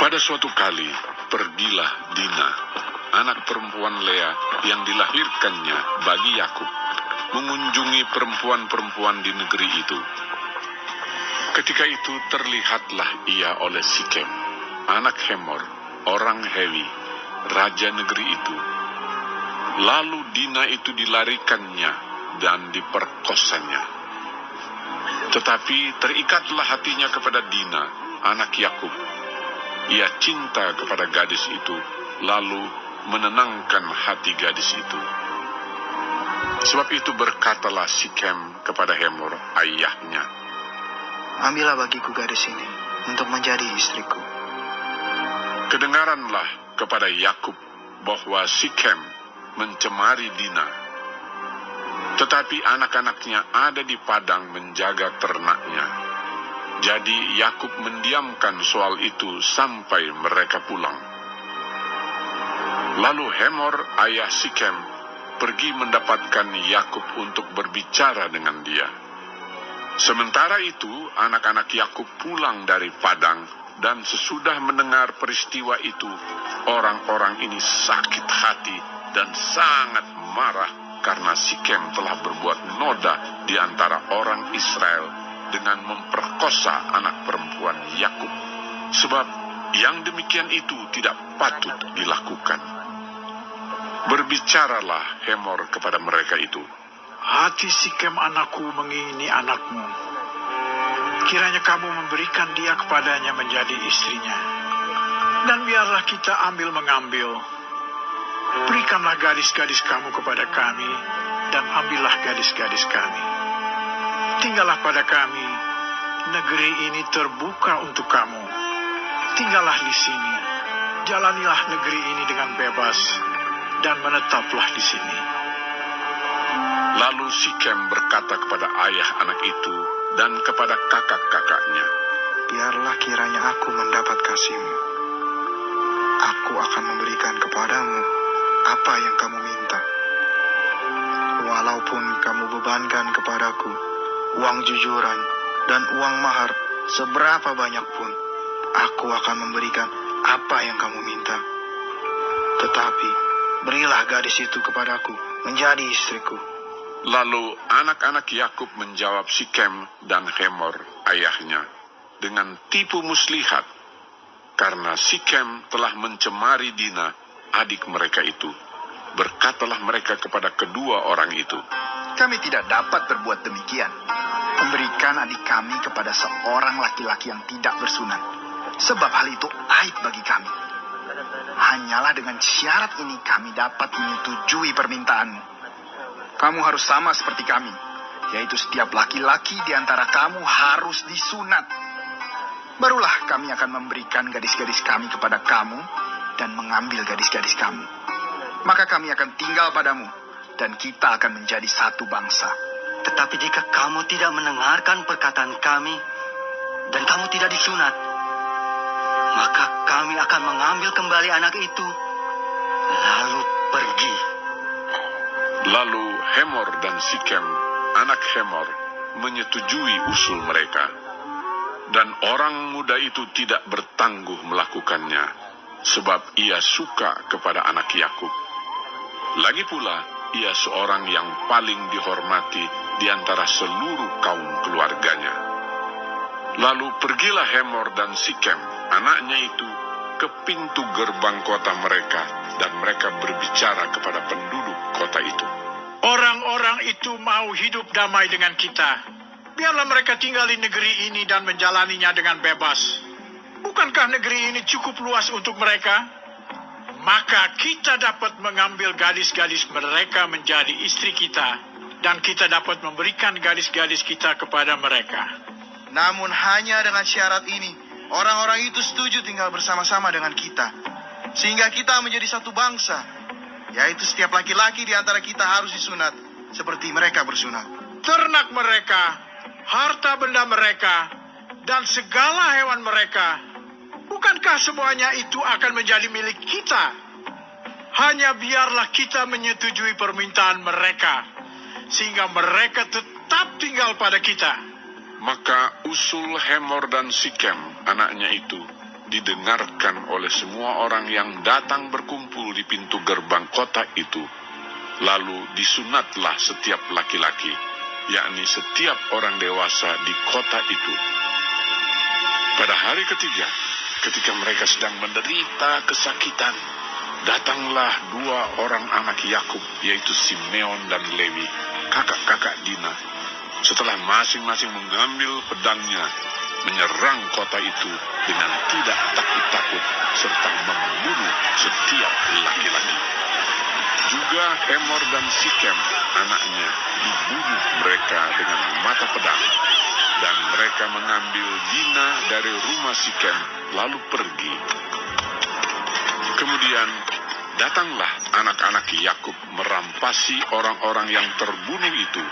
Pada suatu kali, pergilah Dina, anak perempuan Lea yang dilahirkannya bagi Yakub, mengunjungi perempuan-perempuan di negeri itu. Ketika itu terlihatlah ia oleh Sikem, anak Hemor, orang Hewi, raja negeri itu. Lalu Dina itu dilarikannya dan diperkosanya. Tetapi terikatlah hatinya kepada Dina, anak Yakub. Ia cinta kepada gadis itu, lalu menenangkan hati gadis itu. Sebab itu berkatalah Sikem kepada Hemor, ayahnya, "Ambillah bagiku gadis ini untuk menjadi istriku." Kedengaranlah kepada Yakub bahwa Sikem mencemari Dina. Tetapi anak-anaknya ada di padang menjaga ternaknya. Jadi Yakub mendiamkan soal itu sampai mereka pulang. Lalu Hemor, ayah Sikem, pergi mendapatkan Yakub untuk berbicara dengan dia. Sementara itu, anak-anak Yakub pulang dari padang, dan sesudah mendengar peristiwa itu, orang-orang ini sakit hati dan sangat marah karena Sikem telah berbuat noda di antara orang Israel dengan memperkosa anak perempuan Yakub. Sebab yang demikian itu tidak patut dilakukan. Berbicaralah Hemor kepada mereka itu, "Hati Sikem anakku mengingini anakmu. Kiranya kamu memberikan dia kepadanya menjadi istrinya. Dan biarlah kita ambil-mengambil. Berikanlah gadis-gadis kamu kepada kami, dan ambillah gadis-gadis kami. Tinggallah pada kami, negeri ini terbuka untuk kamu. Tinggallah di sini, jalanilah negeri ini dengan bebas, dan menetaplah di sini." Lalu Sikem berkata kepada ayah anak itu dan kepada kakak-kakaknya, "Biarlah kiranya aku mendapat kasihmu. Aku akan memberikan kepadamu apa yang kamu minta. Walaupun kamu bebankan kepadaku uang jujuran dan uang mahar seberapa banyak pun, aku akan memberikan apa yang kamu minta. Tetapi berilah gadis itu kepadaku menjadi istriku." Lalu anak-anak Yakub menjawab Sikem dan Hemor, ayahnya, dengan tipu muslihat, karena Sikem telah mencemari Dina, adik mereka itu. Berkatalah mereka kepada kedua orang itu, "Kami tidak dapat berbuat demikian, memberikan adik kami kepada seorang laki-laki yang tidak bersunat, sebab hal itu aib bagi kami. Hanyalah dengan syarat ini kami dapat menyetujui permintaanmu. Kamu harus sama seperti kami, yaitu setiap laki-laki di antara kamu harus disunat. Barulah kami akan memberikan gadis-gadis kami kepada kamu dan mengambil gadis-gadis kamu. Maka kami akan tinggal padamu, dan kita akan menjadi satu bangsa." Tetapi jika kamu tidak mendengarkan perkataan kami, dan kamu tidak disunat, maka kami akan mengambil kembali anak itu, lalu pergi. Lalu Hemor dan Sikem, anak Hemor, menyetujui usul mereka. Dan orang muda itu tidak bertangguh melakukannya, sebab ia suka kepada anak Yakub. Lagi pula, ia seorang yang paling dihormati di antara seluruh kaum keluarganya. Lalu pergilah Hemor dan Sikem, anaknya itu, ke pintu gerbang kota mereka, dan mereka berbicara kepada penduduk kota itu. "Orang-orang itu mau hidup damai dengan kita. Biarlah mereka tinggal di negeri ini dan menjalaninya dengan bebas. Bukankah negeri ini cukup luas untuk mereka? Maka kita dapat mengambil gadis-gadis mereka menjadi istri kita, dan kita dapat memberikan gadis-gadis kita kepada mereka." Namun hanya dengan syarat ini, orang-orang itu setuju tinggal bersama-sama dengan kita, sehingga kita menjadi satu bangsa, yaitu setiap laki-laki di antara kita harus disunat, seperti mereka bersunat. Ternak mereka, harta benda mereka, dan segala hewan mereka, bukankah semuanya itu akan menjadi milik kita? Hanya biarlah kita menyetujui permintaan mereka, sehingga mereka tetap tinggal pada kita. Maka usul Hemor dan Sikem, anaknya itu, didengarkan oleh semua orang yang datang berkumpul di pintu gerbang kota itu. Lalu disunatlah setiap laki-laki, yakni setiap orang dewasa di kota itu. Pada hari ketiga, ketika mereka sedang menderita kesakitan, datanglah 2 orang anak Yakub, yaitu Simeon dan Lewi, kakak-kakak Dina. Setelah masing-masing mengambil pedangnya, menyerang kota itu dengan tidak takut-takut, serta membunuh setiap laki-laki. Juga Hemor dan Sikem, anaknya, dibunuh mereka dengan mata pedang. Dan mereka mengambil Dina dari rumah Sikem, lalu pergi. Kemudian datanglah anak-anak Yakub merampasi orang-orang yang terbunuh itu,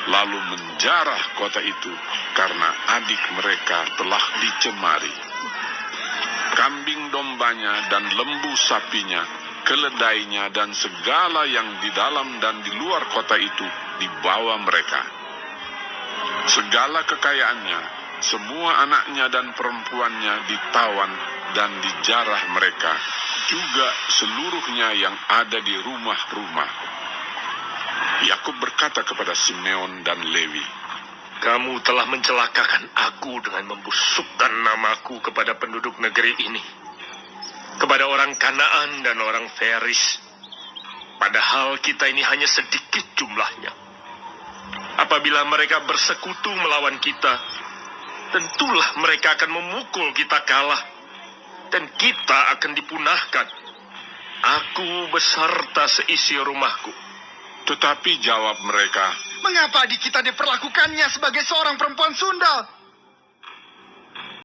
lalu menjarah kota itu karena adik mereka telah dicemari. Kambing dombanya dan lembu sapinya, keledainya dan segala yang di dalam dan di luar kota itu dibawa mereka. Segala kekayaannya, semua anaknya dan perempuannya ditawan dan dijarah mereka, juga seluruhnya yang ada di rumah-rumah. Yakub berkata kepada Simeon dan Lewi, "Kamu telah mencelakakan aku dengan membusukkan namaku kepada penduduk negeri ini, kepada orang Kanaan dan orang Feris, padahal kita ini hanya sedikit jumlahnya. Apabila mereka bersekutu melawan kita, tentulah mereka akan memukul kita kalah, dan kita akan dipunahkan, aku beserta seisi rumahku." Tetapi jawab mereka, Mengapa adik kita diperlakukannya sebagai seorang perempuan sundal?